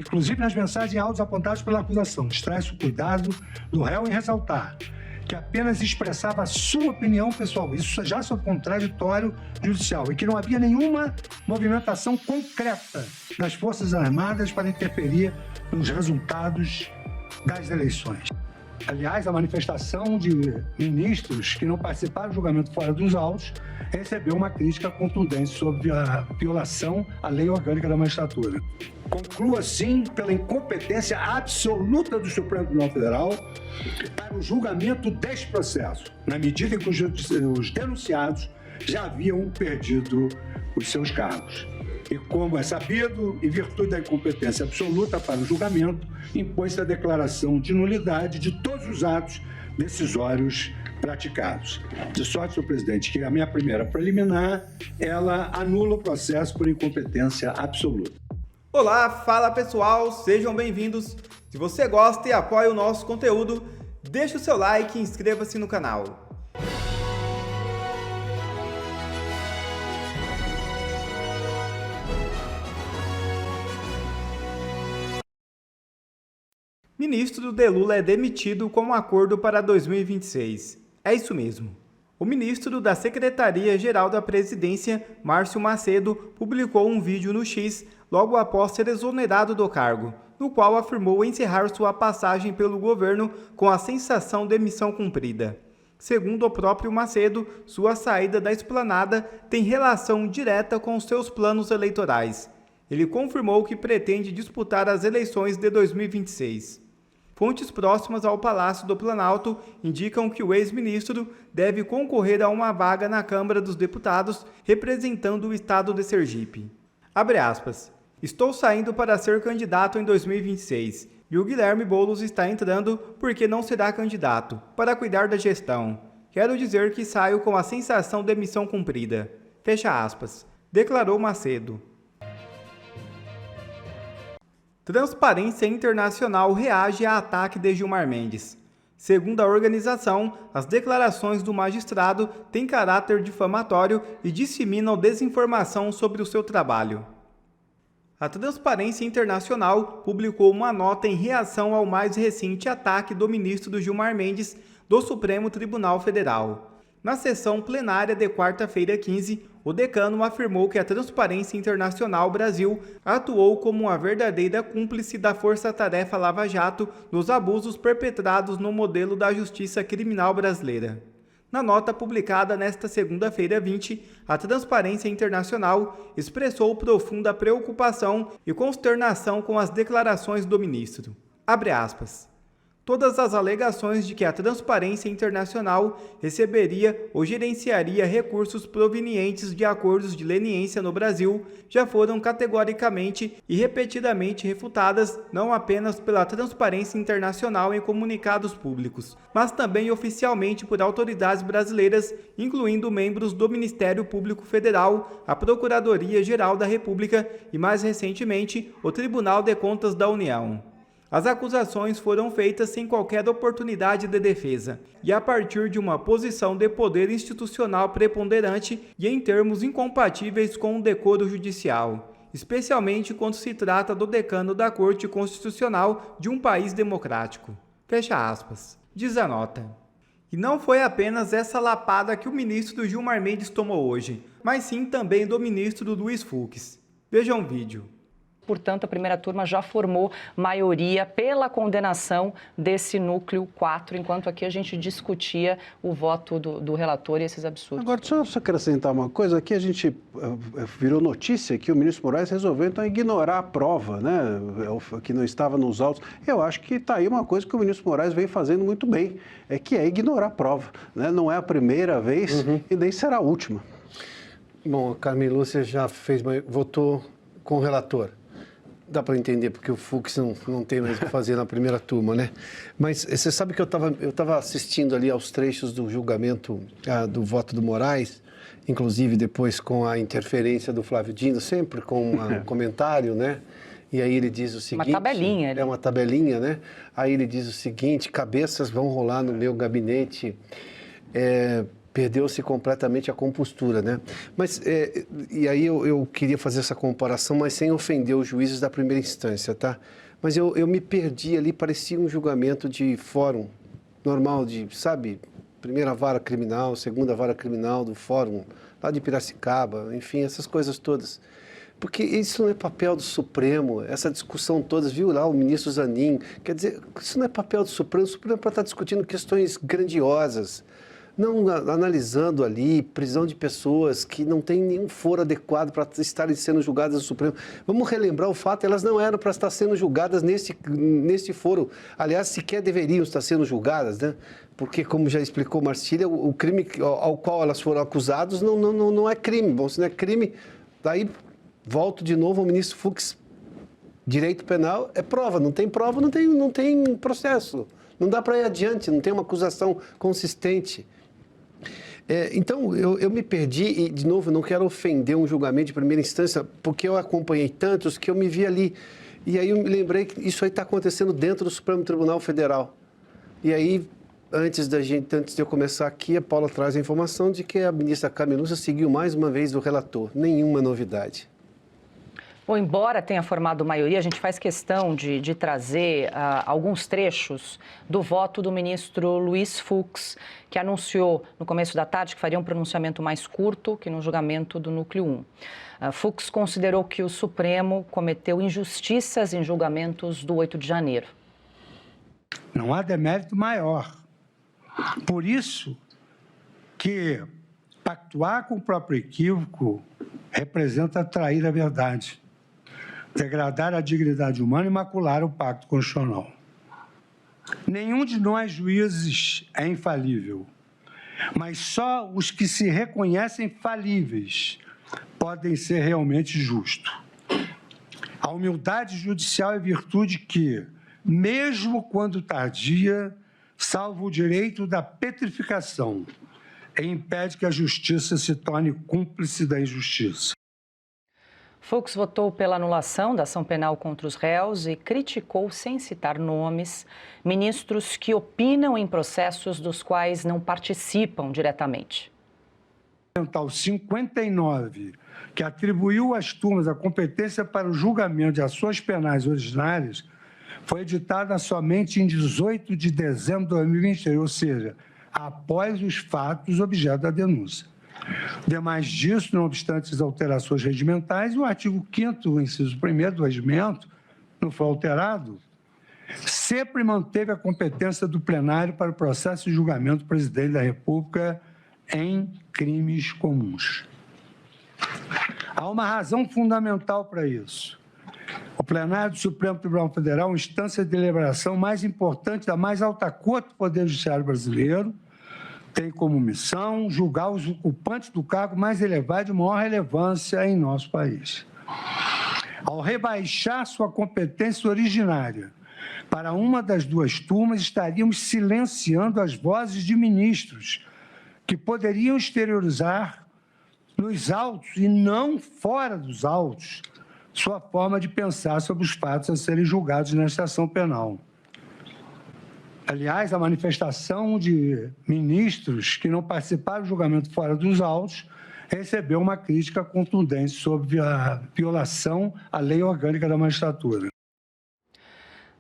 inclusive nas mensagens em áudios apontados pela acusação. Extrai-se o cuidado do réu em ressaltar que apenas expressava a sua opinião pessoal, isso já sob contraditório judicial, e que não havia nenhuma movimentação concreta das Forças Armadas para interferir nos resultados das eleições. Aliás, a manifestação de ministros que não participaram do julgamento fora dos autos recebeu uma crítica contundente sobre a violação à lei orgânica da magistratura. Concluo, assim, pela incompetência absoluta do Supremo Tribunal Federal para o julgamento deste processo, na medida em que os denunciados já haviam perdido os seus cargos. E como é sabido, em virtude da incompetência absoluta para o julgamento, impôs-se a declaração de nulidade de todos os atos decisórios praticados. De sorte, senhor presidente, que a minha primeira preliminar, ela anula o processo por incompetência absoluta. Olá, fala pessoal, sejam bem-vindos. Se você gosta e apoia o nosso conteúdo, deixe o seu like e inscreva-se no canal. Ministro de Lula é demitido com um acordo para 2026. É isso mesmo. O ministro da Secretaria-Geral da Presidência, Márcio Macedo, publicou um vídeo no X logo após ser exonerado do cargo, no qual afirmou encerrar sua passagem pelo governo com a sensação de missão cumprida. Segundo o próprio Macedo, sua saída da esplanada tem relação direta com os seus planos eleitorais. Ele confirmou que pretende disputar as eleições de 2026. Fontes próximas ao Palácio do Planalto indicam que o ex-ministro deve concorrer a uma vaga na Câmara dos Deputados representando o estado de Sergipe. Abre aspas. Estou saindo para ser candidato em 2026 e o Guilherme Boulos está entrando porque não será candidato, para cuidar da gestão. Quero dizer que saio com a sensação de missão cumprida. Fecha aspas. Declarou Macedo. Transparência Internacional reage a ataque de Gilmar Mendes. Segundo a organização, as declarações do magistrado têm caráter difamatório e disseminam desinformação sobre o seu trabalho. A Transparência Internacional publicou uma nota em reação ao mais recente ataque do ministro Gilmar Mendes do Supremo Tribunal Federal. Na sessão plenária de quarta-feira 15, o decano afirmou que a Transparência Internacional Brasil atuou como uma verdadeira cúmplice da Força-Tarefa Lava Jato nos abusos perpetrados no modelo da justiça criminal brasileira. Na nota publicada nesta segunda-feira 20, a Transparência Internacional expressou profunda preocupação e consternação com as declarações do ministro. Abre aspas. Todas as alegações de que a Transparência Internacional receberia ou gerenciaria recursos provenientes de acordos de leniência no Brasil já foram categoricamente e repetidamente refutadas não apenas pela Transparência Internacional em comunicados públicos, mas também oficialmente por autoridades brasileiras, incluindo membros do Ministério Público Federal, a Procuradoria-Geral da República e, mais recentemente, o Tribunal de Contas da União. As acusações foram feitas sem qualquer oportunidade de defesa e a partir de uma posição de poder institucional preponderante e em termos incompatíveis com o decoro judicial, especialmente quando se trata do decano da Corte Constitucional de um país democrático. Fecha aspas. Diz a nota. E não foi apenas essa lapada que o ministro Gilmar Mendes tomou hoje, mas sim também do ministro Luiz Fux. Vejam o vídeo. Portanto, a primeira turma já formou maioria pela condenação desse núcleo 4, enquanto aqui a gente discutia o voto do relator e esses absurdos. Agora, só acrescentar uma coisa, aqui a gente virou notícia que o ministro Moraes resolveu então ignorar a prova, né, que não estava nos autos. Eu acho que está aí uma coisa que o ministro Moraes vem fazendo muito bem, que é ignorar a prova, né? Não é a primeira vez e nem será a última. Bom, a Carmen Lúcia já votou com o relator. Dá para entender, porque o Fux não tem mais o que fazer na primeira turma, né? Mas você sabe que eu estava assistindo ali aos trechos do julgamento do voto do Moraes, inclusive depois com a interferência do Flávio Dino, sempre com um comentário, né? E aí ele diz o seguinte... Uma tabelinha. É uma tabelinha, né? Aí ele diz o seguinte, cabeças vão rolar no meu gabinete. Perdeu-se completamente a compostura, né? Mas, e aí eu queria fazer essa comparação, mas sem ofender os juízes da primeira instância, tá? Mas eu me perdi ali, parecia um julgamento de fórum normal, sabe? Primeira vara criminal, segunda vara criminal do fórum, lá de Piracicaba, enfim, essas coisas todas. Porque isso não é papel do Supremo, essa discussão toda, viu lá o ministro Zanin, quer dizer, isso não é papel do Supremo, o Supremo é para estar discutindo questões grandiosas, não analisando ali prisão de pessoas que não têm nenhum foro adequado para estarem sendo julgadas no Supremo. Vamos relembrar o fato, elas não eram para estar sendo julgadas nesse foro. Aliás, sequer deveriam estar sendo julgadas, né? Porque, como já explicou Marcília, o crime ao qual elas foram acusadas não é crime. Bom, se não é crime, daí volto de novo ao ministro Fux. Direito penal é prova, não tem processo. Não dá para ir adiante, não tem uma acusação consistente. Então, eu me perdi e, de novo, não quero ofender um julgamento de primeira instância, porque eu acompanhei tantos que eu me vi ali. E aí eu me lembrei que isso aí está acontecendo dentro do Supremo Tribunal Federal. E aí, antes de eu começar aqui, a Paula traz a informação de que a ministra Carmen Lúcia seguiu mais uma vez o relator. Nenhuma novidade. Bom, embora tenha formado maioria, a gente faz questão de trazer alguns trechos do voto do ministro Luiz Fux, que anunciou no começo da tarde que faria um pronunciamento mais curto que no julgamento do Núcleo 1. Fux considerou que o Supremo cometeu injustiças em julgamentos do 8 de janeiro. Não há demérito maior. Por isso que pactuar com o próprio equívoco representa trair a verdade, degradar a dignidade humana e macular o pacto constitucional. Nenhum de nós, juízes, é infalível, mas só os que se reconhecem falíveis podem ser realmente justos. A humildade judicial é virtude que, mesmo quando tardia, salva o direito da petrificação e impede que a justiça se torne cúmplice da injustiça. Fux votou pela anulação da ação penal contra os réus e criticou, sem citar nomes, ministros que opinam em processos dos quais não participam diretamente. O 59, que atribuiu às turmas a competência para o julgamento de ações penais originárias, foi editada somente em 18 de dezembro de 2023, ou seja, após os fatos objeto da denúncia. Demais disso, não obstante as alterações regimentais, o artigo 5º, inciso 1º do regimento, não foi alterado, sempre manteve a competência do plenário para o processo de julgamento do presidente da República em crimes comuns. Há uma razão fundamental para isso. O plenário do Supremo Tribunal Federal é uma instância de deliberação mais importante da mais alta corte do Poder Judiciário brasileiro, tem como missão julgar os ocupantes do cargo mais elevado de maior relevância em nosso país. Ao rebaixar sua competência originária para uma das duas turmas, estaríamos silenciando as vozes de ministros que poderiam exteriorizar nos autos e não fora dos autos sua forma de pensar sobre os fatos a serem julgados nesta ação penal. Aliás, a manifestação de ministros que não participaram do julgamento fora dos autos recebeu uma crítica contundente sobre a violação à lei orgânica da magistratura.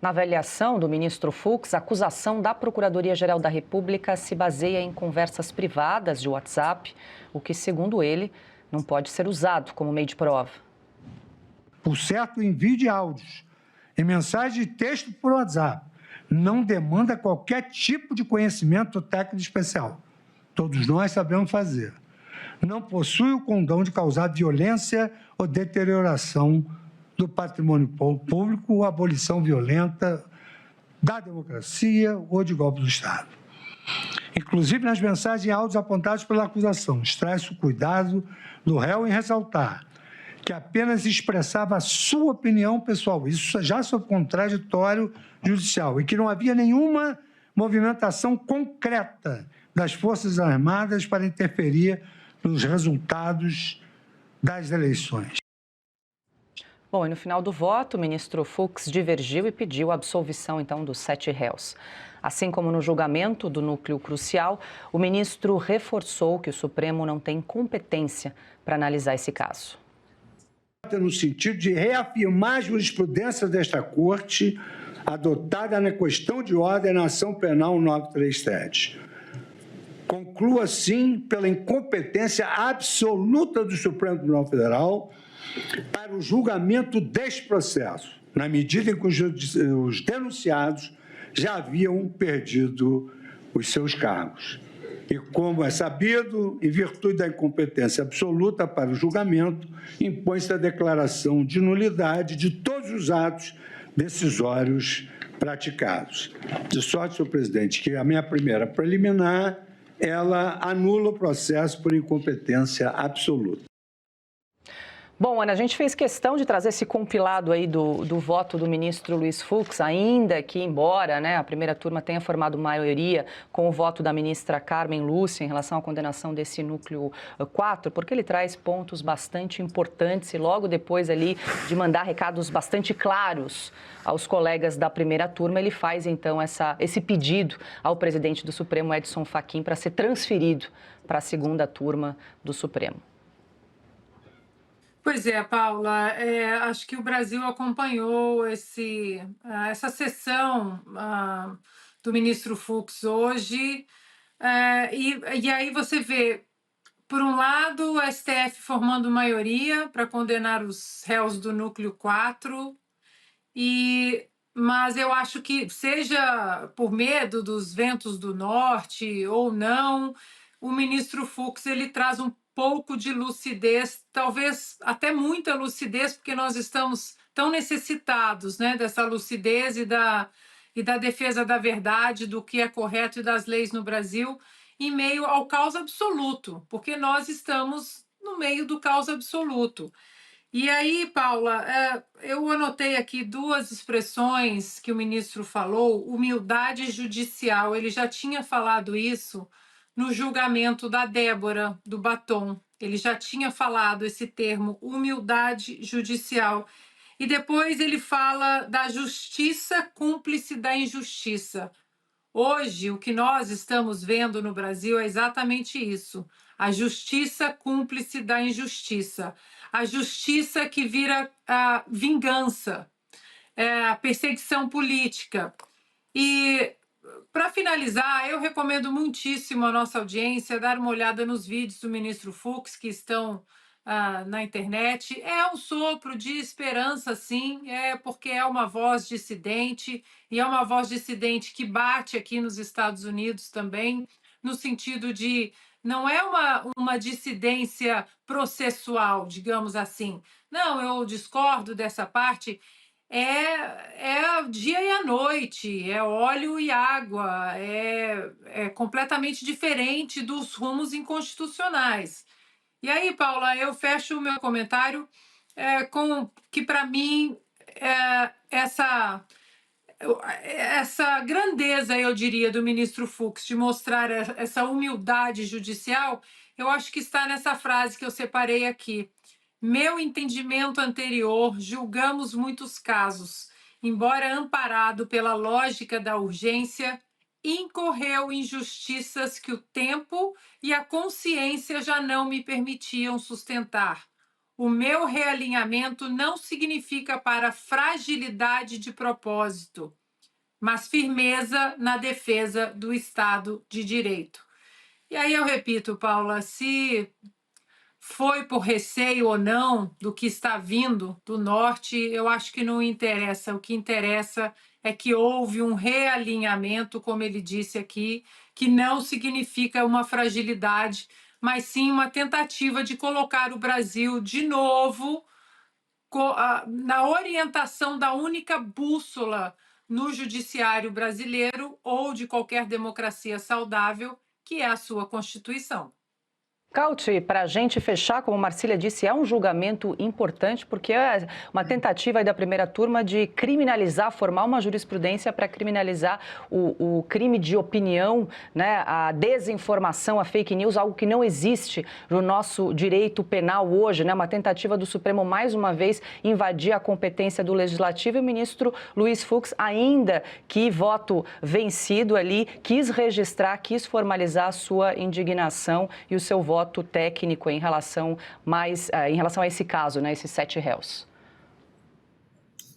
Na avaliação do ministro Fux, a acusação da Procuradoria-Geral da República se baseia em conversas privadas de WhatsApp, o que, segundo ele, não pode ser usado como meio de prova. Por certo, o envio de áudios e mensagem de texto por WhatsApp não demanda qualquer tipo de conhecimento técnico especial. Todos nós sabemos fazer. Não possui o condão de causar violência ou deterioração do patrimônio público ou abolição violenta da democracia ou de golpe do Estado. Inclusive, nas mensagens e áudios apontados pela acusação, extrai-se o cuidado do réu em ressaltar que apenas expressava a sua opinião pessoal, isso já sob contraditório judicial, e que não havia nenhuma movimentação concreta das Forças Armadas para interferir nos resultados das eleições. Bom, e no final do voto, o ministro Fux divergiu e pediu a absolvição, então, dos 7 réus. Assim como no julgamento do núcleo crucial, o ministro reforçou que o Supremo não tem competência para analisar esse caso. No sentido de reafirmar a jurisprudência desta Corte, adotada na questão de ordem na ação penal 937. Concluo, assim, pela incompetência absoluta do Supremo Tribunal Federal para o julgamento deste processo, na medida em que os denunciados já haviam perdido os seus cargos. E, como é sabido, em virtude da incompetência absoluta para o julgamento, impõe-se a declaração de nulidade de todos os atos decisórios praticados. De sorte, senhor presidente, que a minha primeira preliminar, ela anula o processo por incompetência absoluta. Bom, Ana, a gente fez questão de trazer esse compilado aí do voto do ministro Luiz Fux, ainda que, embora, né, a primeira turma tenha formado maioria com o voto da ministra Carmen Lúcia em relação à condenação desse núcleo 4, porque ele traz pontos bastante importantes e logo depois ali de mandar recados bastante claros aos colegas da primeira turma, ele faz então esse pedido ao presidente do Supremo, Edson Fachin, para ser transferido para a segunda turma do Supremo. Pois é, Paula, acho que o Brasil acompanhou essa sessão do ministro Fux hoje, e aí você vê, por um lado, o STF formando maioria para condenar os réus do núcleo 4, mas eu acho que, seja por medo dos ventos do norte ou não, o ministro Fux ele traz um pouco de lucidez, talvez até muita lucidez, porque nós estamos tão necessitados, né, dessa lucidez e da defesa da verdade, do que é correto e das leis no Brasil, em meio ao caos absoluto, porque nós estamos no meio do caos absoluto. E aí, Paula, eu anotei aqui 2 expressões que o ministro falou: humildade judicial. Ele já tinha falado isso no julgamento da Débora, do Batom. Ele já tinha falado esse termo, humildade judicial. E depois ele fala da justiça cúmplice da injustiça. Hoje, o que nós estamos vendo no Brasil é exatamente isso: a justiça cúmplice da injustiça. A justiça que vira a vingança, a perseguição política. E, para finalizar, eu recomendo muitíssimo à nossa audiência dar uma olhada nos vídeos do ministro Fux que estão na internet. É um sopro de esperança, sim, porque é uma voz dissidente, e é uma voz dissidente que bate aqui nos Estados Unidos também, no sentido de não é uma dissidência processual, digamos assim. Não, eu discordo dessa parte. É dia e a noite, é óleo e água, é completamente diferente dos rumos inconstitucionais. E aí, Paula, eu fecho o meu comentário com que, para mim, essa grandeza, eu diria, do ministro Fux de mostrar essa humildade judicial, eu acho que está nessa frase que eu separei aqui. Meu entendimento anterior, julgamos muitos casos, embora amparado pela lógica da urgência, incorreu em injustiças que o tempo e a consciência já não me permitiam sustentar. O meu realinhamento não significa para fragilidade de propósito, mas firmeza na defesa do Estado de Direito. E aí eu repito, Paula, se foi por receio ou não do que está vindo do norte, eu acho que não interessa. O que interessa é que houve um realinhamento, como ele disse aqui, que não significa uma fragilidade, mas sim uma tentativa de colocar o Brasil de novo na orientação da única bússola no judiciário brasileiro ou de qualquer democracia saudável, que é a sua Constituição. Cauti, para a gente fechar, como Marcília disse, é um julgamento importante porque é uma tentativa aí da primeira turma de criminalizar, formar uma jurisprudência para criminalizar o crime de opinião, né, a desinformação, a fake news, algo que não existe no nosso direito penal hoje, né, uma tentativa do Supremo, mais uma vez, invadir a competência do Legislativo. E o ministro Luiz Fux, ainda que voto vencido ali, quis registrar, quis formalizar a sua indignação e o seu voto técnico em relação a esse caso, né, esses 7 réus.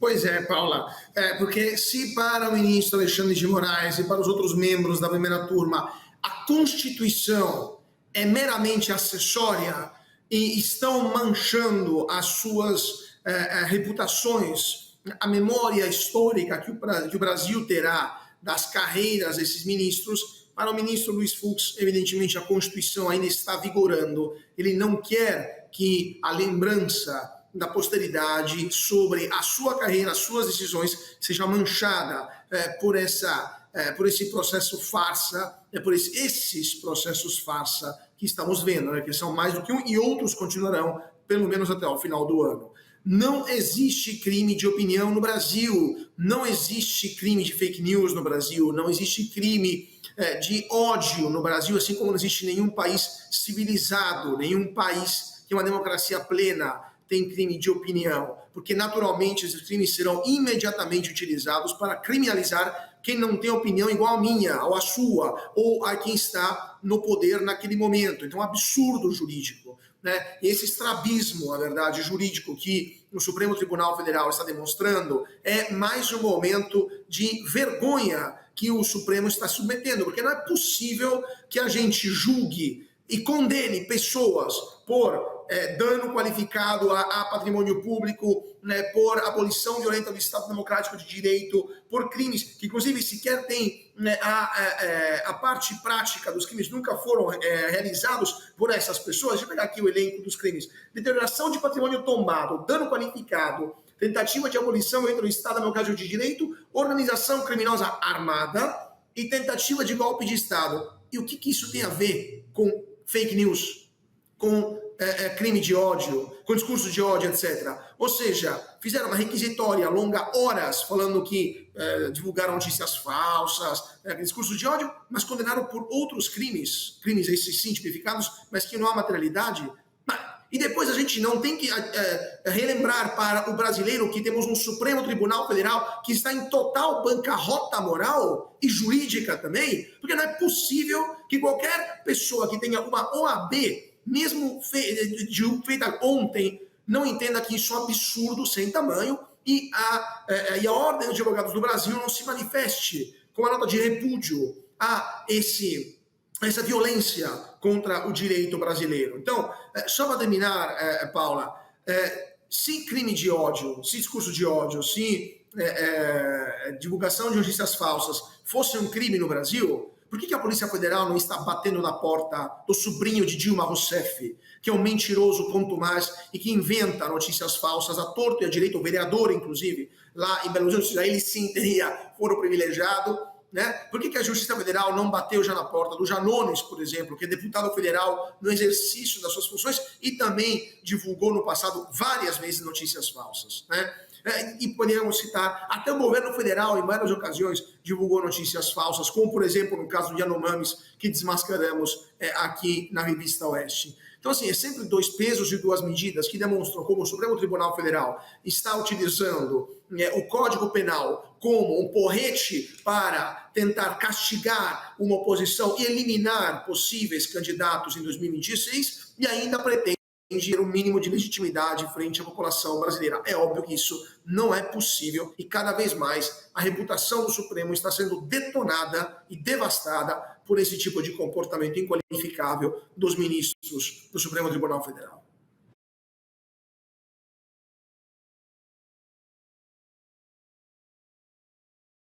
Pois é, Paula, porque se para o ministro Alexandre de Moraes e para os outros membros da primeira turma a Constituição é meramente acessória e estão manchando as suas reputações, a memória histórica que o Brasil terá das carreiras desses ministros, para o ministro Luiz Fux, evidentemente, a Constituição ainda está vigorando. Ele não quer que a lembrança da posteridade sobre a sua carreira, as suas decisões, seja manchada por esse processo farsa, por esses processos farsa que estamos vendo, né, que são mais do que um, e outros continuarão, pelo menos até o final do ano. Não existe crime de opinião no Brasil, não existe crime de fake news no Brasil, não existe crime de ódio no Brasil, assim como não existe nenhum país civilizado, nenhum país que é uma democracia plena tem crime de opinião, porque naturalmente esses crimes serão imediatamente utilizados para criminalizar quem não tem opinião igual a minha, ou a sua, ou a quem está no poder naquele momento. Então é um absurdo jurídico, né? E esse estrabismo, na verdade, jurídico que o Supremo Tribunal Federal está demonstrando é mais um momento de vergonha que o Supremo está submetendo, porque não é possível que a gente julgue e condene pessoas por dano qualificado a patrimônio público, né, por abolição violenta do Estado Democrático de Direito, por crimes que, inclusive, sequer tem, né, a parte prática dos crimes nunca foram realizados por essas pessoas. Deixa eu pegar aqui o elenco dos crimes. Deterioração de patrimônio tombado, dano qualificado, tentativa de abolição violenta do Estado Democrático de Direito, organização criminosa armada e tentativa de golpe de Estado. E o que isso tem a ver com fake news, com crime de ódio, com discurso de ódio, etc. Ou seja, fizeram uma requisitória longa, horas, falando que divulgaram notícias falsas, discurso de ódio, mas condenaram por outros crimes esses sim tipificados, mas que não há materialidade. E depois a gente não tem que relembrar para o brasileiro que temos um Supremo Tribunal Federal que está em total bancarrota moral e jurídica também, porque não é possível que qualquer pessoa que tenha uma OAB, mesmo feita ontem, não entenda que isso é um absurdo sem tamanho e a Ordem dos Advogados do Brasil não se manifeste com uma nota de repúdio a essa violência contra o direito brasileiro. Então, só para terminar, Paula, se crime de ódio, se discurso de ódio, se divulgação de notícias falsas fosse um crime no Brasil, por que a Polícia Federal não está batendo na porta do sobrinho de Dilma Rousseff, que é um mentiroso contumaz e que inventa notícias falsas à torto e à direito, o vereador, inclusive, lá em Belo Horizonte, ele sim teria foro privilegiado, né? Por que a Justiça Federal não bateu já na porta do Janones, por exemplo, que é deputado federal no exercício das suas funções e também divulgou no passado várias vezes notícias falsas, né? E poderíamos citar, até o governo federal, em várias ocasiões, divulgou notícias falsas, como, por exemplo, no caso do Yanomamis, que desmascaramos aqui na Revista Oeste. Então, assim, é sempre 2 pesos e 2 medidas que demonstram como o Supremo Tribunal Federal está utilizando o Código Penal como um porrete para tentar castigar uma oposição e eliminar possíveis candidatos em 2026 e ainda pretende ter um mínimo de legitimidade frente à população brasileira. É óbvio que isso não é possível e cada vez mais a reputação do Supremo está sendo detonada e devastada por esse tipo de comportamento inqualificável dos ministros do Supremo Tribunal Federal.